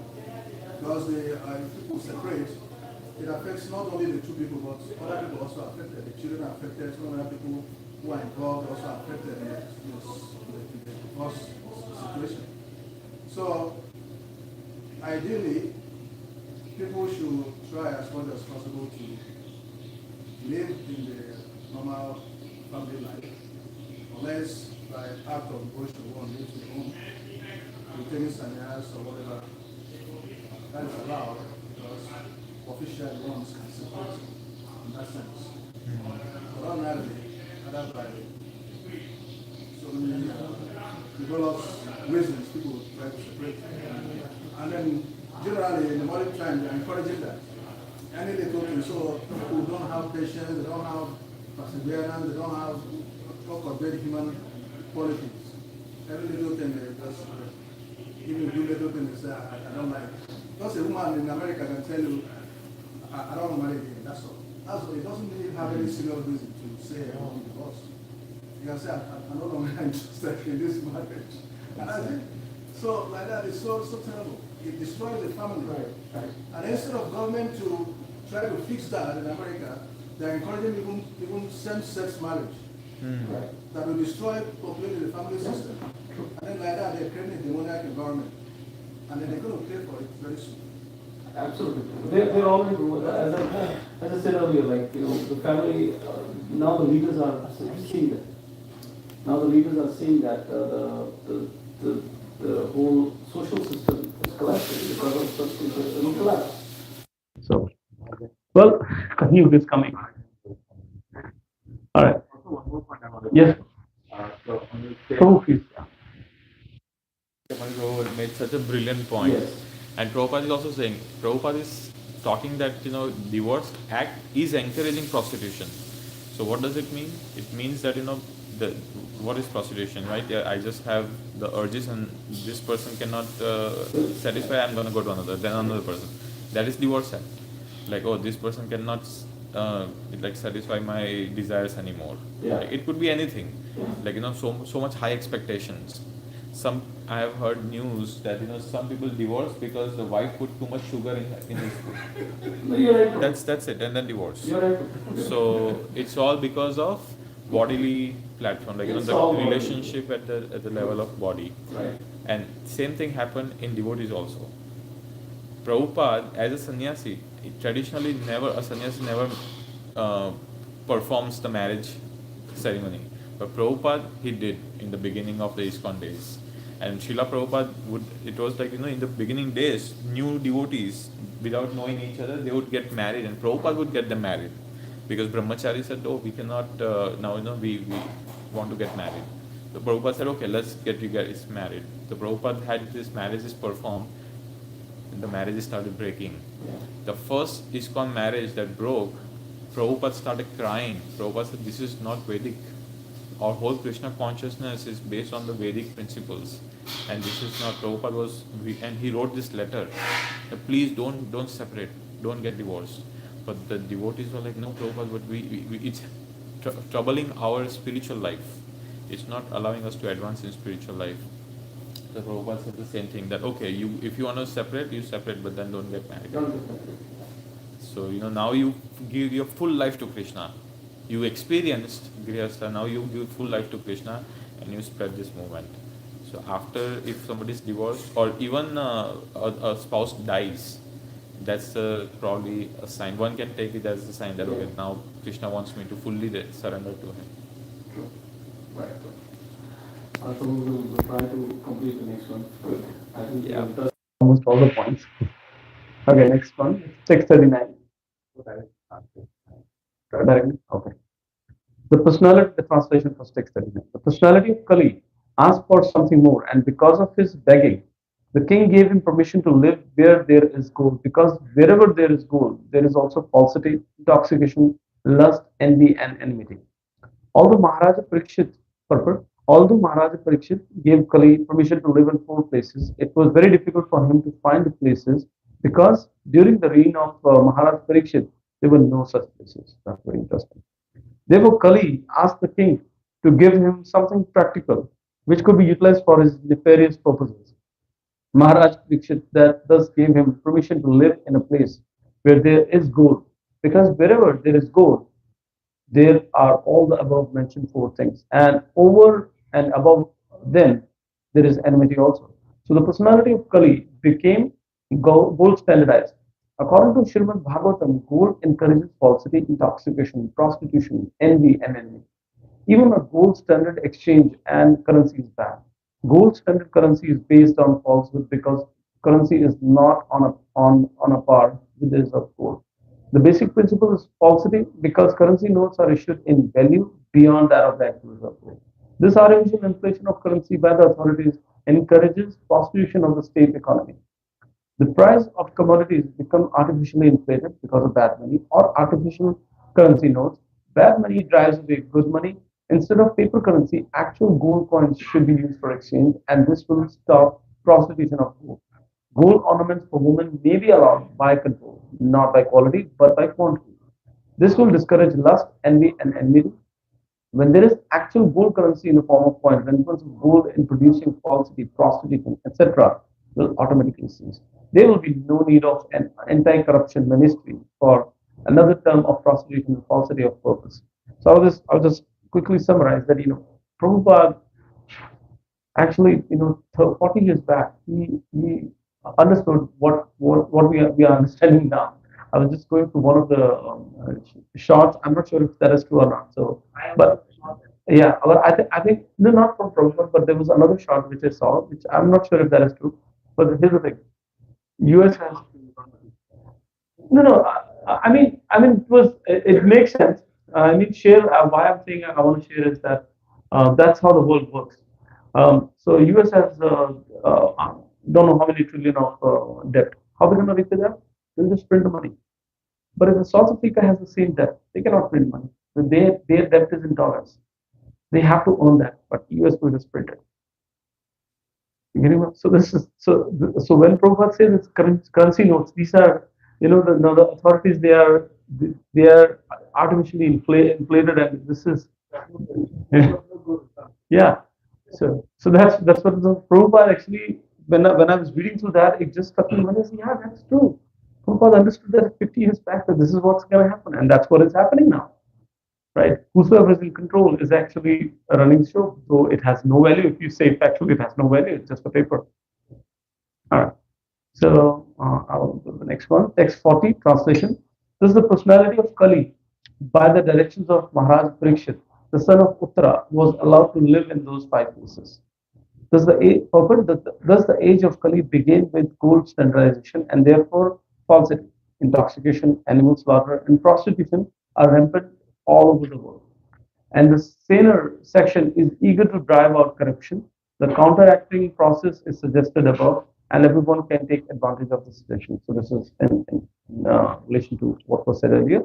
Because if people separate, it affects not only the two people, but other people also affected. The children are affected, some other people who are involved also affected in the divorce situation. So, ideally, people should try as much as possible to live in the normal family life, unless by act of devotion one lives at home, retaining sannyas or whatever. That is allowed because official ones can separate in that sense. But ordinarily, other by so many developed reasons people try to separate. And then generally in the modern time they're encouraging that. Any little thing, so people don't have patience, they don't have perseverance, they don't have talk of very human qualities. Every little thing they just even do little thing they say I don't like. Because a woman in America can tell you I don't want to marry again, that's all. It doesn't really have any serious reason to say I want to divorce. You can say, I'm no longer interested in this marriage. And that's it. So like that is so terrible. It destroys the family. And instead of government to try to fix that in America, they're encouraging even same-sex marriage. That will destroy completely the family system. And then like that, they're creating a demoniac environment. And then they're going to pay for it very soon. Absolutely. They're already, as I said earlier, like, the family, now the leaders are seeing that. Now the leaders are seeing that the whole social system is collapsing because of such things that will collapse. So, well, Kaliyuga is coming. All right. Also, one more point I want to Yes. So on the same, Prabhu, please. Prabhupada made such a brilliant point. Yes. And Prabhupada is also saying, Prabhupada is talking that, divorce act is encouraging prostitution. So what does it mean? It means that, what is prostitution, right? Yeah, I just have the urges and this person cannot satisfy, I'm going to go to then another person. That is divorce act. Like, oh, this person cannot satisfy my desires anymore. Yeah. Like, it could be anything. Like, so much high expectations. I have heard news that some people divorce because the wife put too much sugar in his food. No, you're right. That's it, and then divorce. You're right. So it's all because of bodily platform, like It's the all relationship at the level of body. Right. And same thing happened in devotees also. Prabhupada, as a sannyasi, traditionally a sannyasi never performs the marriage ceremony. But Prabhupada, he did in the beginning of the ISKCON days. And Srila Prabhupada it was like, in the beginning days, new devotees, without knowing each other, they would get married and Prabhupada would get them married. Because Brahmachari said, oh, we cannot, now, we want to get married. So Prabhupada said, okay, let's get you guys married. So Prabhupada had this marriages performed, and the marriages started breaking. Yeah. The first ISKCON marriage that broke, Prabhupada started crying. Prabhupada said, this is not Vedic. Our whole Krishna consciousness is based on the Vedic principles. And this is not, Prabhupada and he wrote this letter. Please don't separate, don't get divorced. But the devotees were like, no, Prabhupada, but it's troubling our spiritual life. It's not allowing us to advance in spiritual life. So Prabhupada said the same thing, that okay, if you want to separate, you separate, but then don't get married. Don't get married. So now you give your full life to Krishna. You experienced Grihastha, now you give full life to Krishna and you spread this movement. So after, if somebody is divorced or even a spouse dies, that's probably a sign. One can take it as a sign that okay, now Krishna wants me to fully surrender to him. True. Right. So we will try to complete the next one. I think Yeah. we have touched Almost all the points. Okay, next one. 639. Directly? Okay. The translation for 639. The personality of Kali asked for something more, and because of his begging, the king gave him permission to live where there is gold, because wherever there is gold, there is also falsity, intoxication, lust, envy, and enmity. Although Maharaja Pariksit, although Maharaja Pariksit gave Kali permission to live in 4 places, it was very difficult for him to find the places because during the reign of Maharaj Pariksit, there were no such places. That's very interesting. Therefore, Kali asked the king to give him something practical which could be utilized for his nefarious purposes. Maharaj Pariksit thus gave him permission to live in a place where there is gold, because wherever there is gold, there are all the above mentioned 4 things, and over and above them, there is enmity also. So the personality of Kali became gold standardized. According to Srimad Bhagavatam, gold encourages falsity, intoxication, prostitution, envy, and envy. Even a gold standard exchange and currency is bad. Gold standard currency is based on falsehood because currency is not on a par with this of gold. The basic principle is falsity because currency notes are issued in value beyond that of the actual gold. This artificial inflation of currency by the authorities encourages prostitution of the state economy. The price of commodities become artificially inflated because of bad money or artificial currency notes. Bad money drives away good money. Instead of paper currency, actual gold coins should be used for exchange, and this will stop prostitution of gold. Gold ornaments for women may be allowed by control, not by quality, but by quantity. This will discourage lust, envy, and enmity. When there is actual gold currency in the form of coin, when it comes to gold in producing falsity, prostitution, etc., will automatically cease. There will be no need of an anti-corruption ministry for another term of prostitution and falsity of purpose. So I'll just quickly summarize that Prabhupada actually 40 years back he understood what we are understanding now. I was just going through one of the shots. I'm not sure if that is true or not. So, but yeah, well, I think no, not from Prabhupada, but there was another shot which I saw, which I'm not sure if that is true. But here's the thing: US has no. I mean, it makes sense. I mean, share. Why I'm saying I want to share is that that's how the world works. So US has don't know how many trillion of debt. How are they going to repay that? They'll just print the money. But if the South Africa has the same debt, they cannot print money. So their debt is in dollars. They have to own that, but US will just print it. You getting what? So this is so when Prabhupada says it's currency notes, these are the authorities they are artificially inflated, and this is yeah. So that's what the Prabhupada actually when I was reading through that, it just struck me when I said, yeah, that's true. Prabhupada understood that 50 years back that this is what's going to happen, and that's what is happening now, right? Whosoever is in control is actually running the show. So it has no value. If you say factually, it has no value. It's just a paper. All right. So I'll go to the next one. Text 40, translation. This is the personality of Kali. By the directions of Maharaj Pariksit, the son of Uttara was allowed to live in those five places. Thus the age of Kali began with gold standardization, and therefore falsity, intoxication, animal slaughter, and prostitution are rampant all over the world. And the saner section is eager to drive out corruption. The counteracting process is suggested above, and everyone can take advantage of the suggestion. So this is in relation to what was said earlier.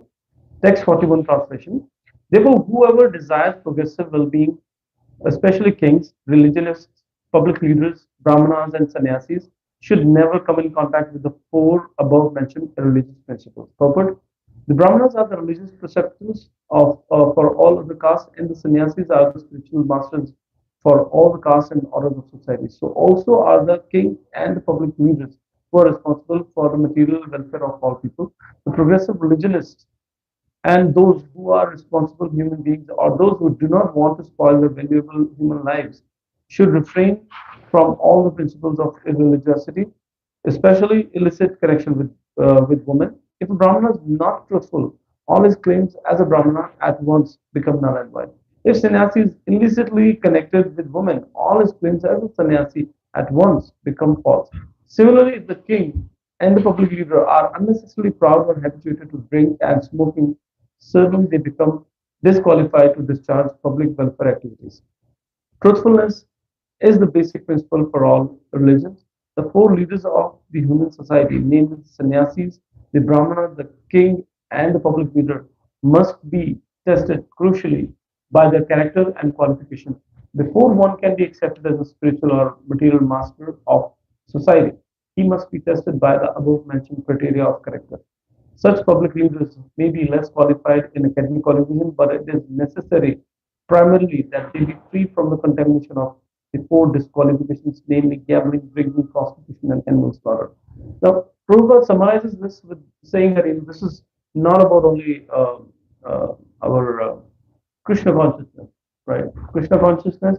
Text 41 translation. Therefore, whoever desires progressive well-being, especially kings, religionists, public leaders, brahmanas, and sannyasis, should never come in contact with the four above mentioned religious principles. Purport: the brahmanas are the religious preceptors for all of the castes, and the sannyasis are the spiritual masters for all the castes and orders of society. So also are the king and the public leaders who are responsible for the material welfare of all people. The progressive religionists and those who are responsible human beings or those who do not want to spoil their valuable human lives should refrain from all the principles of irreligiosity, especially illicit connection with women. If a Brahmana is not truthful, all his claims as a Brahmana at once become null and void. If sannyasi is illicitly connected with women, all his claims as a sannyasi at once become false. Similarly, if the king and the public leader are unnecessarily proud or habituated to drink and smoking, certainly they become disqualified to discharge public welfare activities. Truthfulness is the basic principle for all religions. The four leaders of the human society, namely the sannyasis, the brahmana, the king, and the public leader, must be tested crucially by their character and qualification before one can be accepted as a spiritual or material master of society. He must be tested by the above mentioned criteria of character. Such public leaders may be less qualified in academic qualification, but it is necessary primarily that they be free from the contamination of the four disqualifications, namely gambling, drinking, prostitution, and animal slaughter. Now, Prabhupada summarizes this with saying that this is not about only our Krishna consciousness, right? Krishna consciousness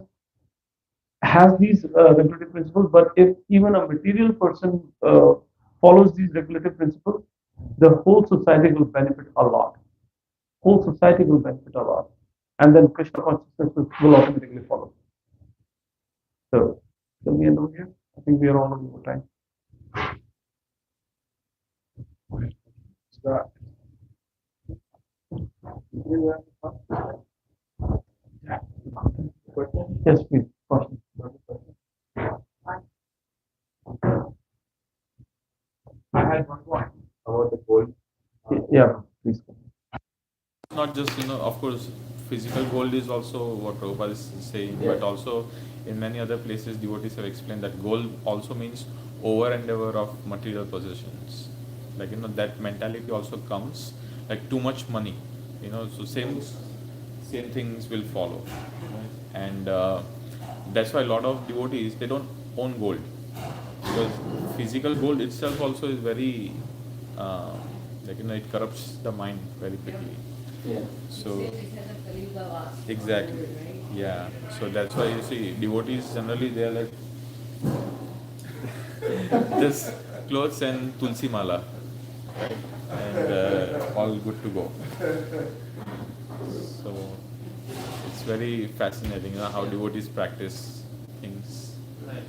has these regulative principles, but if even a material person follows these regulative principles, the whole society will benefit a lot. Whole society will benefit a lot, and then Krishna consciousness will automatically follow. So, shall we end over here? I think we are all over time. So, you have a question? Yes, please. Question. I had one point about the gold. Yeah, please. Not just, of course, physical gold is also what Prabhupada is saying, but also in many other places, devotees have explained that gold also means over and over of material possessions. Like, that mentality also comes, like too much money, so same things will follow. Right? And that's why a lot of devotees, they don't own gold, because physical gold itself also is very it corrupts the mind very quickly. Yeah. So exactly, yeah. So that's why you see devotees generally they are like just clothes and tulsi mala, right? And all good to go. So it's very fascinating, how devotees practice things. Right.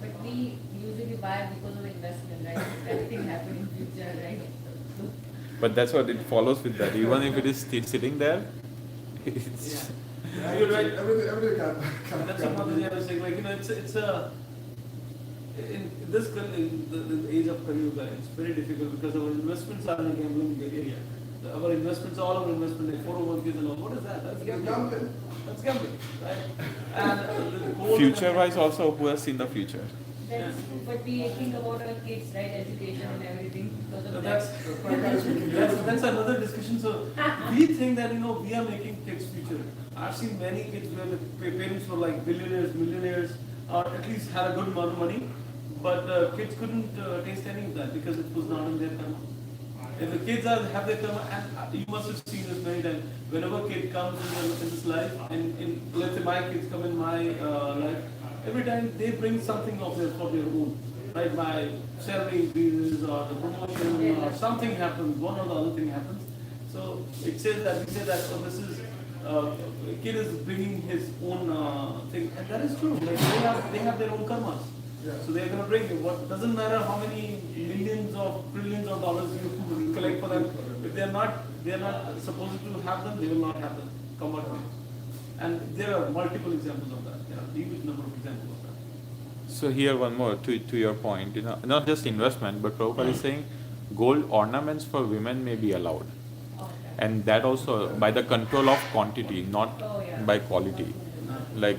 But we usually buy because of investment, right? Everything happen in future, right? But that's what it follows with that. Even if it is still sitting there, it's Yeah, You're right. Everything can That's what Mataji was saying. Like, it's a in this in the age of Kali Yuga, it's very difficult because our investments are in a gambling area. Our investments, all our investment, like 401ks and all. What is that? That's gambling. That's gambling, right? And the gold future-wise also. Who has seen the future? That's, but we think about our kids, right? Education and everything because So of that's, that. that's another discussion. So we think that we are making kids' future. I've seen many kids where the parents were like billionaires, millionaires, or at least had a good amount of money, but kids couldn't taste any of that because it was not in their karma. If the kids have their karma, and you must have seen this many times. Whenever a kid comes in this life, and let's say my kids come in my life, every time they bring something of their for their own. Right, my salary increases or the promotion or something happens, one or the other thing happens. So it says that we say that so this is kid is bringing his own thing, and that is true. Like they have their own karmas, so they are going to bring it. What doesn't matter how many millions or trillions of dollars you collect for them, if they are not supposed to have them, they will not have them. Come what may. And there are multiple examples of that. There are a huge number of examples of that. So here one more to your point, not just investment, but Prabhupada is saying gold ornaments for women may be allowed, and that also by the control of quantity, not by quality. Like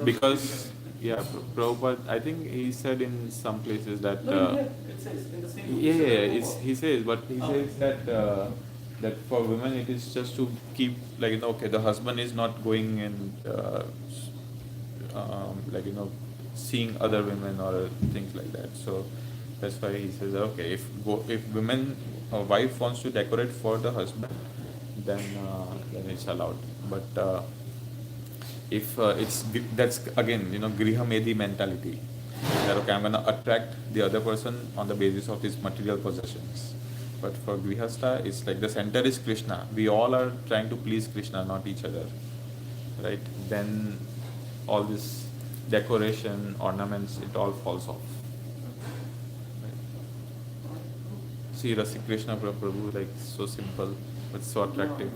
because Prabhupada, I think he said in some places that It says in the same. he says, but he says that that for women it is just to keep okay, the husband is not going and seeing other women or things like that. So that's why he says okay, if women or wife wants to decorate for the husband, then it's allowed. But if that's again griha medi mentality, that okay, I'm gonna attract the other person on the basis of his material possessions. But for grihastha, it's like the center is Krishna. We all are trying to please Krishna, not each other, right? Then all this decoration, ornaments, it all falls off. Right? See Rasik Krishna Prabhu, like so simple but so attractive.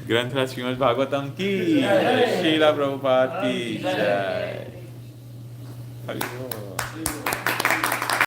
ग्रंथराज Shrimad Bhagavatam की जय, श्रीला प्रभुपाद की जय। हरि बोल।